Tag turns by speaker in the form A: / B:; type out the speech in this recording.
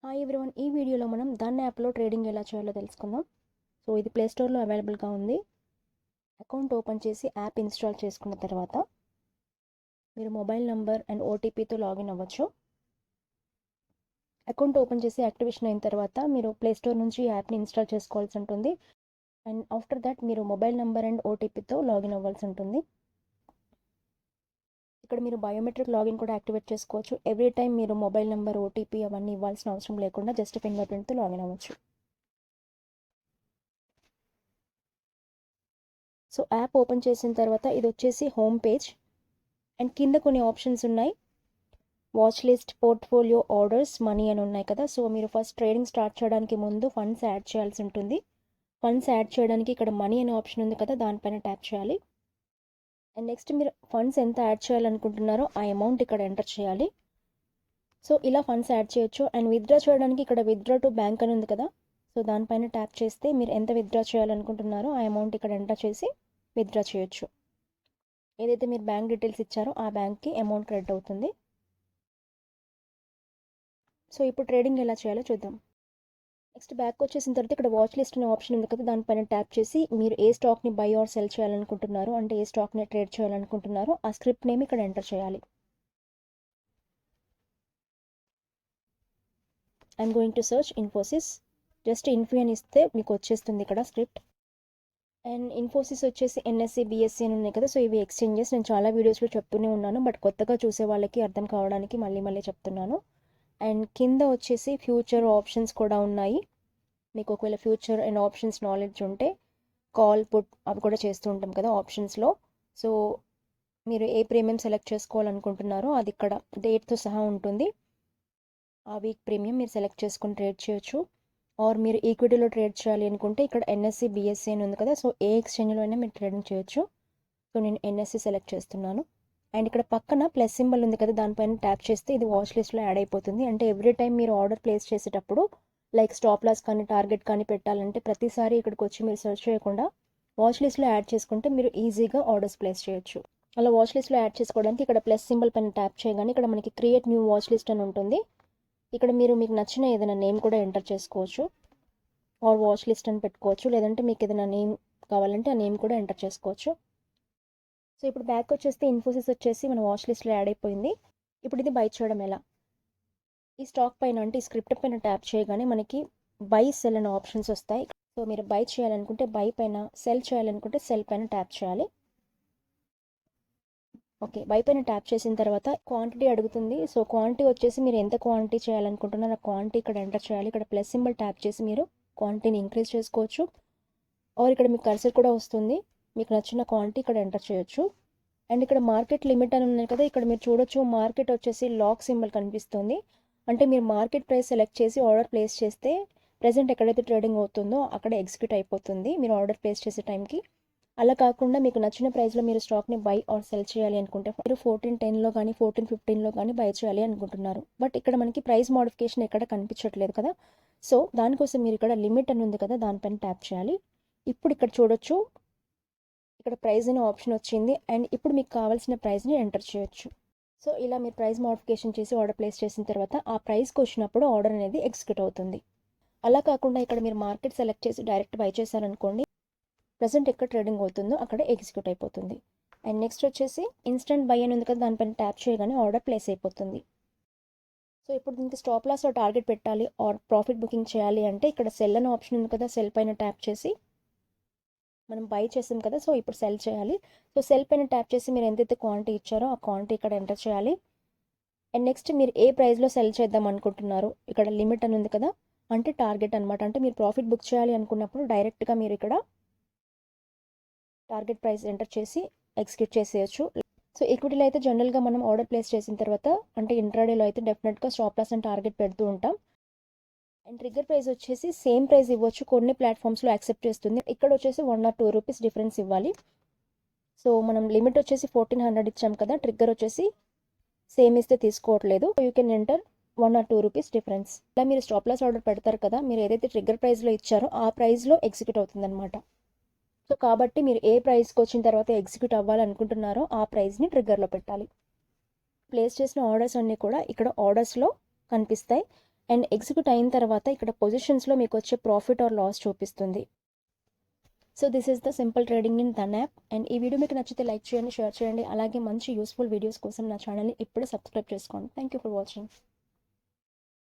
A: Hi everyone, ఈ వీడియోలో మనం ధన్ యాప్లో ట్రేడింగ్ ఎలా చేయాలో తెలుసుకుందాం. సో ఇది ప్లే స్టోర్లో అవైలబుల్గా ఉంది. అకౌంట్ ఓపెన్ చేసి యాప్ ఇన్స్టాల్ చేసుకున్న తర్వాత మీరు మొబైల్ నంబర్ అండ్ ఓటీపీతో లాగిన్ అవ్వచ్చు. అకౌంట్ ఓపెన్ చేసి యాక్టివేషన్ అయిన తర్వాత మీరు ప్లే స్టోర్ నుంచి యాప్ని ఇన్స్టాల్ చేసుకోవాల్సి ఉంటుంది. అండ్ ఆఫ్టర్ దట్ మీరు మొబైల్ నంబర్ అండ్ ఓటీపీతో లాగిన్ అవ్వాల్సి ఉంటుంది. ఇక్కడ మీరు బయోమెట్రిక్ లాగిన్ కూడా యాక్టివేట్ చేసుకోవచ్చు. ఎవ్రీ టైం మీరు మొబైల్ నెంబర్, ఓటీపీ అవన్నీ ఇవ్వాల్సిన అవసరం లేకుండా జస్ట్ ఫింగర్ ప్రింట్తో లాగిన్ అవ్వచ్చు. సో యాప్ ఓపెన్ చేసిన తర్వాత ఇది వచ్చేసి హోమ్ పేజ్ అండ్ కింద కొన్ని ఆప్షన్స్ ఉన్నాయి. Watch list, portfolio, orders, money అని ఉన్నాయి కదా. సో మీరు ఫస్ట్ ట్రేడింగ్ స్టార్ట్ చేయడానికి ముందు ఫండ్స్ యాడ్ చేయాల్సి ఉంటుంది. ఫండ్స్ యాడ్ చేయడానికి ఇక్కడ మనీ అనే ఆప్షన్ ఉంది కదా, దానిపైన ట్యాప్ చేయాలి. అండ్ నెక్స్ట్ మీరు ఫండ్స్ ఎంత యాడ్ చేయాలనుకుంటున్నారో ఆ అమౌంట్ ఇక్కడ ఎంటర్ చేయాలి. సో ఇలా ఫండ్స్ యాడ్ చేయొచ్చు. అండ్ విత్డ్రా చేయడానికి ఇక్కడ విత్డ్రా టు బ్యాంక్ అని ఉంది కదా, సో దానిపైన ట్యాప్ చేస్తే మీరు ఎంత విత్డ్రా చేయాలనుకుంటున్నారో ఆ అమౌంట్ ఇక్కడ ఎంటర్ చేసి విత్డ్రా చేయొచ్చు. ఏదైతే మీరు బ్యాంక్ డీటెయిల్స్ ఇచ్చారో ఆ బ్యాంక్కి అమౌంట్ క్రెడిట్ అవుతుంది. సో ఇప్పుడు ట్రేడింగ్ ఎలా చేయాలో చూద్దాం. నెక్స్ట్ బ్యాక్ వచ్చేసిన తర్వాత ఇక్కడ వాచ్ లిస్ట్ అనే ఆప్షన్ ఉంది కదా, దానిపైన ట్యాప్ చేసి మీరు ఏ స్టాక్ని బై ఆర్ సెల్ చేయాలనుకుంటున్నారో, అంటే ఏ స్టాక్ని ట్రేడ్ చేయాలనుకుంటున్నారో ఆ స్క్రిప్ట్ నేమ్ ఇక్కడ ఎంటర్ చేయాలి. I'm going to search Infosys. Just Infy అని ఇస్తే మీకు వచ్చేస్తుంది ఇక్కడ స్క్రిప్ట్. అండ్ ఇన్ఫోసిస్ వచ్చేసి ఎన్ఎస్సి, బిఎస్సి అని ఉన్నాయి కదా, సో ఇవి ఎక్స్చేంజెస్. నేను చాలా వీడియోస్లో చెప్తూనే ఉన్నాను, బట్ కొత్తగా చూసే వాళ్ళకి అర్థం కావడానికి మళ్ళీ చెప్తున్నాను. అండ్ కింద వచ్చేసి ఫ్యూచర్ ఆప్షన్స్ కూడా ఉన్నాయి. మీకు ఒకవేళ ఫ్యూచర్ అండ్ ఆప్షన్స్ నాలెడ్జ్ ఉంటే కాల్, పుట్ అవి కూడా చేస్తూ ఉంటాం కదా ఆప్షన్స్లో. సో మీరు ఏ ప్రీమియం సెలెక్ట్ చేసుకోవాలనుకుంటున్నారో అది ఇక్కడ డేట్తో సహా ఉంటుంది. ఆ వీక్ ప్రీమియం మీరు సెలెక్ట్ చేసుకుని ట్రేడ్ చేయొచ్చు. ఆర్ మీరు ఈక్విటీలో ట్రేడ్ చేయాలి అనుకుంటే ఇక్కడ ఎన్ఎస్సి, బిఎస్సి అని ఉంది కదా, సో ఏ ఎక్స్చేంజ్లో అయినా మీరు ట్రేడింగ్ చేయొచ్చు. సో నేను ఎన్ఎస్సి సెలెక్ట్ చేస్తున్నాను. అండ్ ఇక్కడ పక్కన ప్లస్ సింబల్ ఉంది కదా, దానిపైన ట్యాప్ చేస్తే ఇది వాచ్ లిస్ట్లో యాడ్ అయిపోతుంది. అంటే ఎవ్రీ టైం మీరు ఆర్డర్ ప్లేస్ చేసేటప్పుడు లైక్ స్టాప్ లాస్ కానీ టార్గెట్ కానీ పెట్టాలంటే ప్రతిసారి ఇక్కడికి వచ్చి మీరు సెర్చ్ చేయకుండా వాచ్ లిస్ట్లో యాడ్ చేసుకుంటే మీరు ఈజీగా ఆర్డర్స్ ప్లేస్ చేయొచ్చు. అలా వాచ్ లిస్ట్లో యాడ్ చేసుకోవడానికి ఇక్కడ ప్లస్ సింబల్ పైన ట్యాప్ చేయగానే ఇక్కడ మనకి క్రియేట్ న్యూ వాచ్ లిస్ట్ అని ఉంటుంది. ఇక్కడ మీరు మీకు నచ్చిన ఏదైనా నేమ్ కూడా ఎంటర్ చేసుకోవచ్చు. ఆర్ వాచ్ లిస్ట్ అని పెట్టుకోవచ్చు, లేదంటే మీకు ఏదైనా నేమ్ కావాలంటే ఆ నేమ్ కూడా ఎంటర్ చేసుకోవచ్చు. సో ఇప్పుడు బ్యాక్ వచ్చేస్తే ఇన్ఫోసిస్ వచ్చేసి మన వాచ్ లిస్ట్లో యాడ్ అయిపోయింది. ఇప్పుడు ఇది బై చేయడం ఎలా? ఈ స్టాక్ పైన అంటే ఈ స్క్రిప్ట్ పైన ట్యాప్ చేయగానే మనకి బై, సెల్ అనే ఆప్షన్స్ వస్తాయి. సో మీరు బై చేయాలనుకుంటే బై పైన, సెల్ చేయాలనుకుంటే సెల్ పైన ట్యాప్ చేయాలి. ఓకే, బై పైన ట్యాప్ చేసిన తర్వాత క్వాంటిటీ అడుగుతుంది. సో క్వాంటిటీ వచ్చేసి మీరు ఎంత క్వాంటిటీ చేయాలనుకుంటున్నారో ఆ క్వాంటిటీ ఇక్కడ ఎంటర్ చేయాలి. ఇక్కడ ప్లస్ సింబల్ ట్యాప్ చేసి మీరు క్వాంటిటీని ఇంక్రీజ్ చేసుకోవచ్చు. ఆర్ ఇక్కడ మీకు కర్సర్ కూడా వస్తుంది, మీకు నచ్చిన క్వాంటిటీ ఇక్కడ ఎంటర్ చేయొచ్చు. అండ్ ఇక్కడ మార్కెట్ లిమిట్ అని ఉన్నాయి కదా, ఇక్కడ మీరు చూడొచ్చు మార్కెట్ వచ్చేసి లాక్ సింబల్ కనిపిస్తుంది. అంటే మీరు మార్కెట్ ప్రైస్ సెలెక్ట్ చేసి ఆర్డర్ ప్లేస్ చేస్తే ప్రెసెంట్ ఎక్కడైతే ట్రేడింగ్ అవుతుందో అక్కడ ఎగ్జిక్యూట్ అయిపోతుంది మీరు ఆర్డర్ ప్లేస్ చేసే టైంకి. అలా కాకుండా మీకు నచ్చిన ప్రైస్లో మీరు స్టాక్ని బై ఆర్ సెల్ చేయాలి అనుకుంటే మీరు 14.10లో కానీ 14.15లో కానీ బై చేయాలి అనుకుంటున్నారు. బట్ ఇక్కడ మనకి ప్రైస్ మోడిఫికేషన్ ఎక్కడ కనిపించట్లేదు కదా, సో దానికోసం మీరు ఇక్కడ లిమిట్ అని ఉంది కదా, దానిపైన ట్యాప్ చేయాలి. ఇప్పుడు ఇక్కడ చూడొచ్చు ఇక్కడ ప్రైస్ అనే ఆప్షన్ వచ్చింది. అండ్ ఇప్పుడు మీకు కావాల్సిన ప్రైస్ని ఎంటర్ చేయొచ్చు. సో ఇలా మీరు ప్రైస్ మోడిఫికేషన్ చేసి ఆర్డర్ ప్లేస్ చేసిన తర్వాత ఆ ప్రైస్కి వచ్చినప్పుడు ఆర్డర్ అనేది ఎగ్జిక్యూట్ అవుతుంది. అలా కాకుండా ఇక్కడ మీరు మార్కెట్ సెలెక్ట్ చేసి డైరెక్ట్ బై చేశారనుకోండి, ప్రజెంట్ ఎక్కడ ట్రేడింగ్ అవుతుందో అక్కడ ఎగ్జిక్యూట్ అయిపోతుంది. అండ్ నెక్స్ట్ వచ్చేసి ఇన్స్టెంట్ బై అని ఉంది కదా, దానిపైన ట్యాప్ చేయగానే ఆర్డర్ ప్లేస్ అయిపోతుంది. సో ఇప్పుడు దీనికి స్టాప్ లాస్ టార్గెట్ పెట్టాలి ఆర్ ప్రాఫిట్ బుకింగ్ చేయాలి అంటే ఇక్కడ సెల్ అనే ఆప్షన్ ఉంది కదా, సెల్ పైన ట్యాప్ చేసి మనం బై చేసాం కదా, సో ఇప్పుడు సెల్ చేయాలి. సో సెల్ పైన ట్యాప్ చేసి మీరు ఎంతైతే క్వాంటిటీ ఇచ్చారో ఆ క్వాంటిటీ ఇక్కడ ఎంటర్ చేయాలి. అండ్ నెక్స్ట్ మీరు ఏ ప్రైస్లో సెల్ చేద్దాం అనుకుంటున్నారు, ఇక్కడ లిమిట్ అని ఉంది కదా, అంటే టార్గెట్ అనమాట. అంటే మీరు ప్రాఫిట్ బుక్ చేయాలి అనుకున్నప్పుడు డైరెక్ట్గా మీరు ఇక్కడ టార్గెట్ ప్రైస్ ఎంటర్ చేసి ఎగ్జిక్యూట్ చేసేయచ్చు. సో ఈక్విటీలో అయితే జనరల్గా మనం ఆర్డర్ ప్లేస్ చేసిన తర్వాత అంటే ఇంట్రాడేలో అయితే డెఫినెట్గా స్టాప్ లాస్ అండ్ టార్గెట్ పెడుతూ ఉంటాం. అండ్ ట్రిగ్గర్ ప్రైస్ వచ్చేసి సేమ్ ప్రైస్ ఇవ్వచ్చు, కొన్ని ప్లాట్ఫామ్స్లో యాక్సెప్ట్ చేస్తుంది. ఇక్కడ వచ్చేసి 1 or 2 రూపీస్ డిఫరెన్స్ ఇవ్వాలి. సో మనం లిమిట్ వచ్చేసి 1400 ఇచ్చాం కదా, ట్రిగ్గర్ వచ్చేసి సేమ్ ఇస్తే తీసుకోవట్లేదు. You can enter 1 or 2 rupees difference. ఇలా మీరు స్టాప్ లాస్ ఆర్డర్ పెడతారు కదా, మీరు ఏదైతే ట్రిగ్గర్ ప్రైస్లో ఇచ్చారో ఆ ప్రైస్లో ఎగ్జిక్యూట్ అవుతుంది అనమాట. సో కాబట్టి మీరు ఏ ప్రైస్కి వచ్చిన తర్వాత ఎగ్జిక్యూట్ అవ్వాలనుకుంటున్నారో ఆ ప్రైస్ని ట్రిగ్గర్లో పెట్టాలి. ప్లేస్ చేసిన ఆర్డర్స్ అన్నీ కూడా ఇక్కడ ఆర్డర్స్లో కనిపిస్తాయి. అండ్ ఎగ్జిక్యూట్ అయిన తర్వాత ఇక్కడ పొజిషన్స్లో మీకు వచ్చే ప్రాఫిట్ ఆర్ లాస్ చూపిస్తుంది. So this is the simple trading in Dhan app. And ఈ వీడియో మీకు నచ్చితే లైక్ చేయండి, షేర్ చేయండి. అలాగే మంచి యూస్ఫుల్ వీడియోస్ కోసం నా ఛానల్ని ఇప్పుడే సబ్స్క్రైబ్ చేసుకోండి. Thank you for watching.